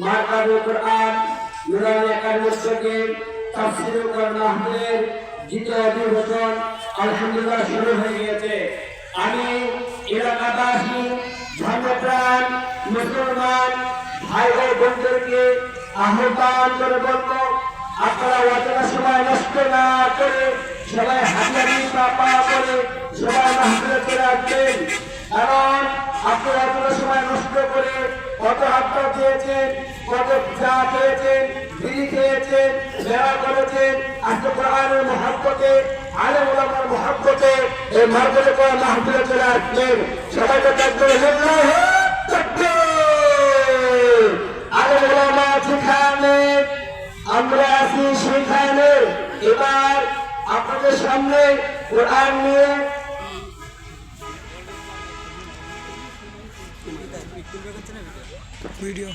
মারকাবুল কোরআন নুরানি একাডেমির থেকে তাফসীরুল কোরআন মাহফিলের দ্বিতীয় অধিবেশন আলহামদুলিল্লাহ শুরু হয়ে গিয়েছে। আমি এলাকাবাসী ধর্মপ্রাণ মুসলমান ভাই ও বোনদেরকে আহ্বান করে বলবো, আপনারা অতটা সময় নষ্ট না করে সবাই হাজারি পা করে সবাই মাহফিলে চলে আসবেন। কারণ আপনারা অতটা সময় নষ্ট করে কত হাত খেয়েছেন, কত চা খেয়েছেন, বিড়ি খেয়েছেন, মেলা করেছেন, আজকে কোরআনের মহব্বতে আলেম ওলামার মহব্বতে এই মাহফিলে করে মাহফিলে চলে আসবেন। সবাইকে তাকবীর আলেম ওলামা যেখানে আমরা আছি সেখানে এবার আপনাদের সামনে কোরআন নিয়ে ভিডিও